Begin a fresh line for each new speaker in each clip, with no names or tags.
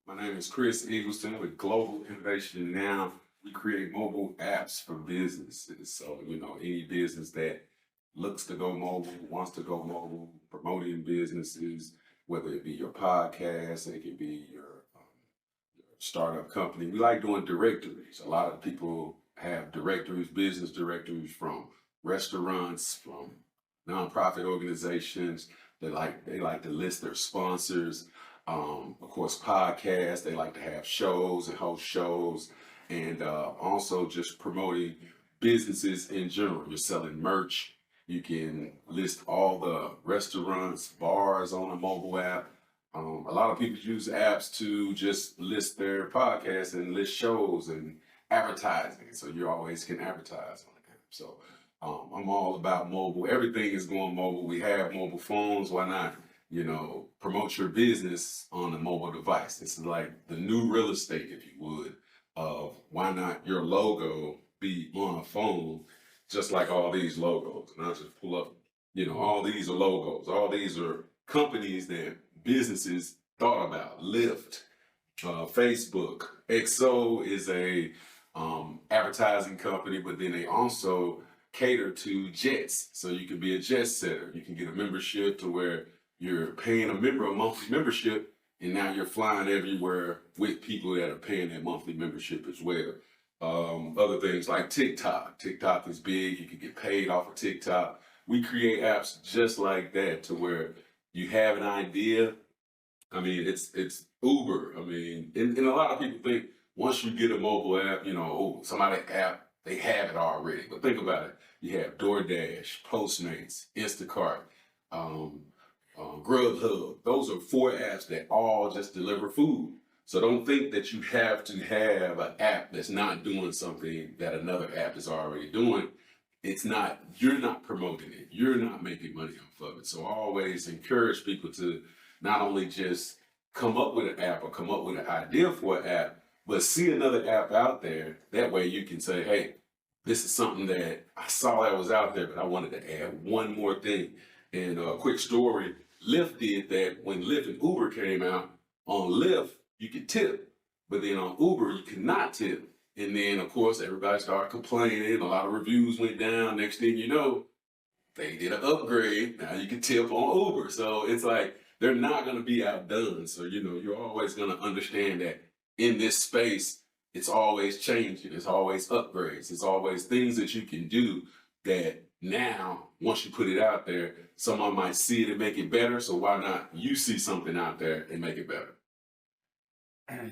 My name is Chris Eagleston with Global Innovation Now. We create mobile apps for businesses. So, any business that looks to go mobile, wants to go mobile, promoting businesses, whether it be your podcast, it can be your startup company. We like doing directories. A lot of people have directories, business directories from restaurants, from nonprofit organizations. They like to list their sponsors. Of course, podcasts. They like to have shows and host shows, and also just promoting businesses in general. You're selling merch. You can list all the restaurants, bars on a mobile app. A lot of people use apps to just list their podcasts and list shows and advertising. So you always can advertise on the app. So I'm all about mobile. Everything is going mobile. We have mobile phones. Why not? Promote your business on a mobile device. This is like the new real estate, if you would, of why not your logo be on a phone, just like all these logos. And I'll just pull up, all these are logos. All these are companies that businesses thought about. Lyft, Facebook. XO is a advertising company, but then they also cater to jets. So you can be a jet setter. You can get a membership to where you're paying a monthly membership, and now you're flying everywhere with people that are paying that monthly membership as well. Other things like TikTok. TikTok is big. You can get paid off of TikTok. We create apps just like that to where you have an idea. I mean, it's Uber. I mean, and a lot of people think once you get a mobile app, somebody app, they have it already. But think about it. You have DoorDash, Postmates, Instacart, um, Grubhub. Those are 4 apps that all just deliver food. So don't think that you have to have an app that's not doing something that another app is already doing. You're not promoting it. You're not making money off of it. So I always encourage people to not only just come up with an app or come up with an idea for an app, but see another app out there. That way you can say, hey, this is something that I saw that was out there, but I wanted to add one more thing. And a quick story, Lyft did that when Lyft and Uber came out. On Lyft, you could tip, but then on Uber, you could not tip. And then, of course, everybody started complaining. A lot of reviews went down. Next thing you know, they did an upgrade. Now you can tip on Uber. So it's like they're not going to be outdone. So, you're always going to understand that in this space, it's always changing. It's always upgrades. It's always things that you can do that now, once you put it out there, someone might see it and make it better. So why not you see something out there and make it better?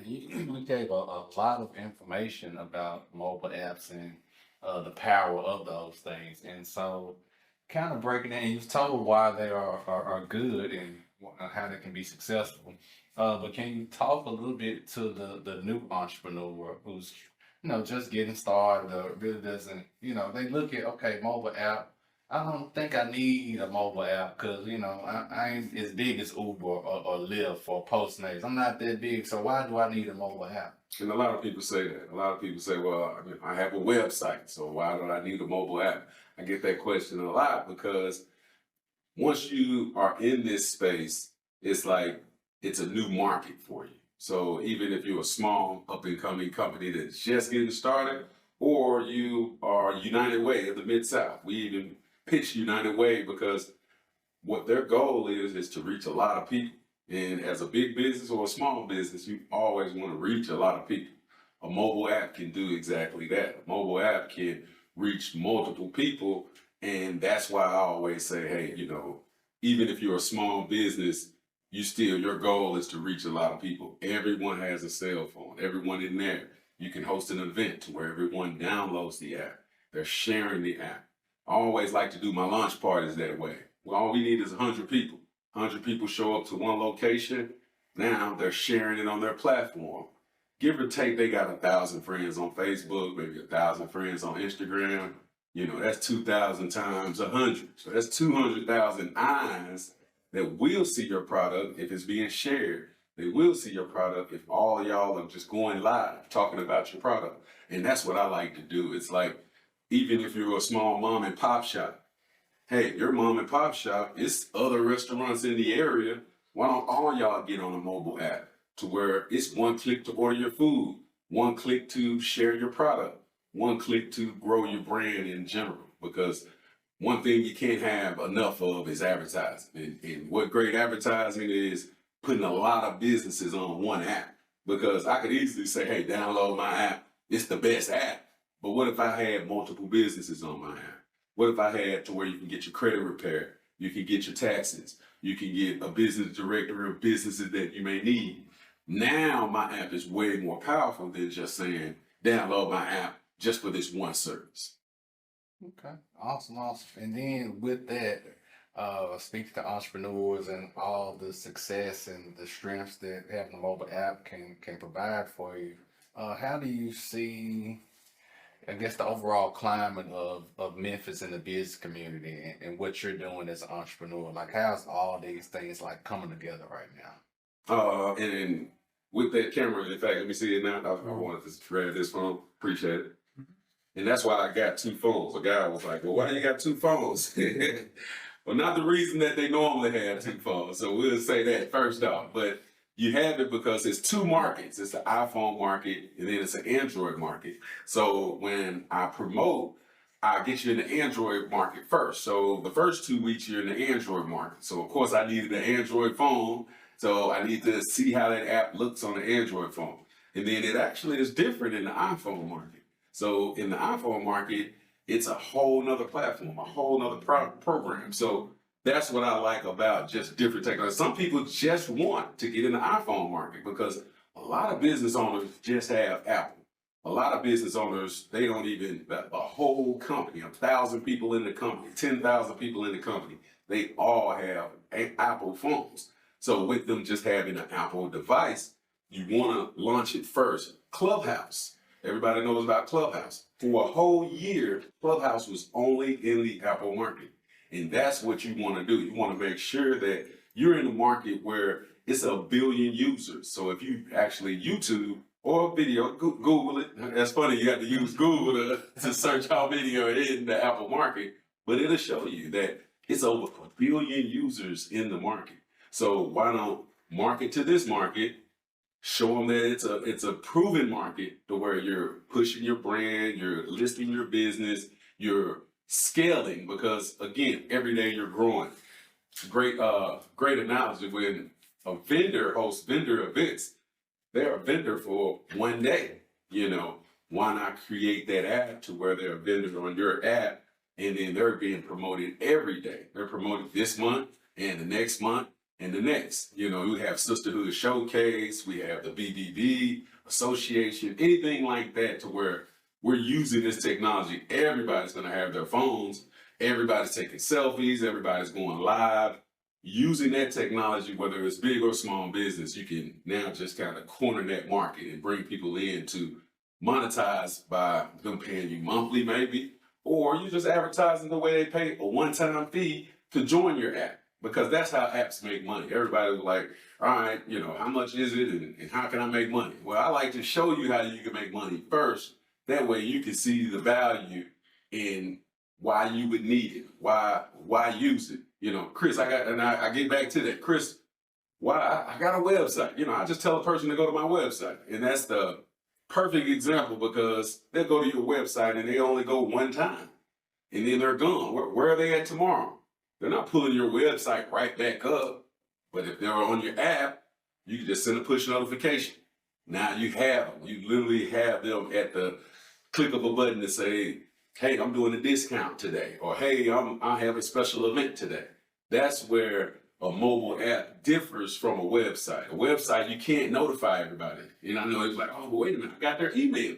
You gave a lot of information about mobile apps and the power of those things. And so, kind of breaking it, and you've told why they are good and how they can be successful. But can you talk a little bit to the new entrepreneur who's, just getting started or really doesn't, they look at, okay, mobile app. I don't think I need a mobile app because, I ain't as big as Uber or Lyft or Postmates. I'm not that big, so why do I need a mobile app?
And a lot of people say that. A lot of people say, well, I have a website, so why do I need a mobile app? I get that question a lot because once you are in this space, it's like it's a new market for you. So even if you're a small up and coming company that's just getting started, or you are United Way of the Mid South, we even pitch United Way because what their goal is to reach a lot of people. And as a big business or a small business, you always want to reach a lot of people. A mobile app can do exactly that. A mobile app can reach multiple people. And that's why I always say, hey, even if you're a small business, your goal is to reach a lot of people. Everyone has a cell phone. Everyone in there. You can host an event to where everyone downloads the app. They're sharing the app. I always like to do my launch parties that way. Well, all we need is 100 people. 100 people show up to one location. Now they're sharing it on their platform. Give or take, they got 1,000 friends on Facebook, maybe 1,000 friends on Instagram. That's 2,000 times 100. So that's 200,000 eyes that will see your product if it's being shared. They will see your product if all of y'all are just going live talking about your product. And that's what I like to do. It's like, even if you're a small mom and pop shop, hey, your mom and pop shop, it's other restaurants in the area. Why don't all y'all get on a mobile app? to where it's one click to order your food, one click to share your product, one click to grow your brand in general. Because one thing you can't have enough of is advertising. And what great advertising is putting a lot of businesses on one app. Because I could easily say, hey, download my app. It's the best app. But what if I had multiple businesses on my app? What if I had to where you can get your credit repaired, you can get your taxes, you can get a business directory of businesses that you may need. Now my app is way more powerful than just saying, download my app just for this one service.
Okay, awesome, awesome. And then with that, speak to entrepreneurs and all the success and the strengths that having a mobile app can provide for you. How do you see, I guess, the overall climate of Memphis and the business community and what you're doing as an entrepreneur? Like, how's all these things like coming together right now?
And with that camera, in fact, let me see it now. I wanted to grab this phone. Appreciate it. And that's why I got two phones. A guy was like, well, why you got two phones? Well, not the reason that they normally have two phones. So we'll say that first off. But you have it because it's two markets. It's the iPhone market and then it's an Android market. So when I promote, I get you in the Android market first. So the first 2 weeks you're in the Android market. So of course I needed an Android phone. So I need to see how that app looks on the Android phone. And then it actually is different in the iPhone market. So in the iPhone market, it's a whole nother platform, a whole nother program. So that's what I like about just different technology. Some people just want to get in the iPhone market because a lot of business owners just have Apple. A lot of business owners, they don't even, a whole company, 1,000 people in the company, 10,000 people in the company, they all have Apple phones. So with them just having an Apple device, you want to launch it first. Clubhouse. Everybody knows about Clubhouse. For a whole year, Clubhouse was only in the Apple market. And that's what you want to do. You want to make sure that you're in a market where it's 1 billion users. So if you actually YouTube or video, Google it. That's funny, you have to use Google to search our video in the Apple market. But it'll show you that it's over 1 billion users in the market. So why not market to this market? Show them that it's a proven market to where you're pushing your brand, you're listing your business, you're scaling because again, every day you're growing. Great analogy when a vendor hosts vendor events, they're a vendor for one day. You know, why not create that app to where they're a vendor on your app and then they're being promoted every day. They're promoted this month and the next month and the next. You know, we have Sisterhood Showcase, we have the BBB Association, anything like that to where we're using this technology. Everybody's going to have their phones. Everybody's taking selfies. Everybody's going live. Using that technology, whether it's big or small business, you can now just kind of corner that market and bring people in to monetize by them paying you monthly maybe, or you just advertising the way they pay a one-time fee to join your app. Because that's how apps make money. Everybody was like, all right, you know, how much is it and how can I make money? Well, I like to show you how you can make money first. That way you can see the value in why you would need it, why use it. You know, Chris, I get back to that. Chris, why I got a website. You know, I just tell a person to go to my website. And that's the perfect example because they'll go to your website and they only go one time. And then they're gone. Where are they at tomorrow? They're not pulling your website right back up. But if they're on your app, you can just send a push notification. Now you have them. You literally have them at the click of a button to say, hey, I'm doing a discount today. Or, hey, I have a special event today. That's where a mobile app differs from a website. A website, you can't notify everybody. And I know it's like, oh, wait a minute, I got their email.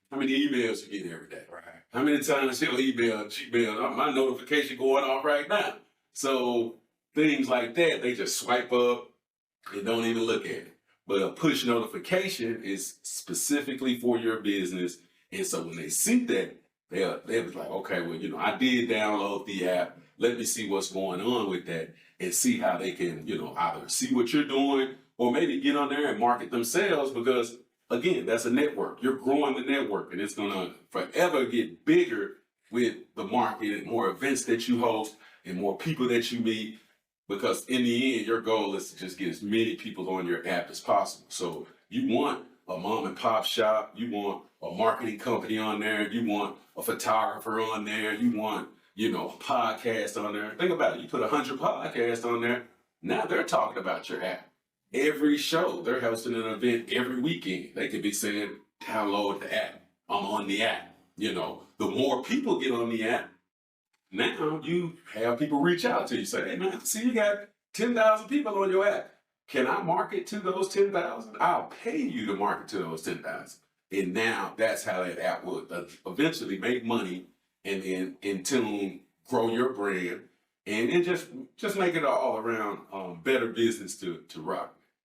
How many emails you get every day? Right. How many times you'll email Gmail? My notification going off right now. So things like that, they just swipe up and don't even look at it. But a push notification is specifically for your business. And so when they see that, they'll be like, okay, well, you know, I did download the app. Let me see what's going on with that and see how they can, you know, either see what you're doing or maybe get on there and market themselves because, again, that's a network. You're growing the network and it's going to forever get bigger with the market and more events that you host and more people that you meet. because in the end, your goal is to just get as many people on your app as possible. So you want a mom and pop shop, you want a marketing company on there, you want a photographer on there, you want, you know, a podcast on there. Think about it. You put 100 podcasts on there. Now they're talking about your app. Every show, they're hosting an event every weekend. They could be saying, download the app. I'm on the app. You know, the more people get on the app, now you have people reach out to you, say, hey man, see you got 10,000 people on your app. Can I market to those 10,000? I'll pay you to market to those 10,000. And now that's how that app will eventually make money and then in tune grow your brand and just make it an all around better business to rock.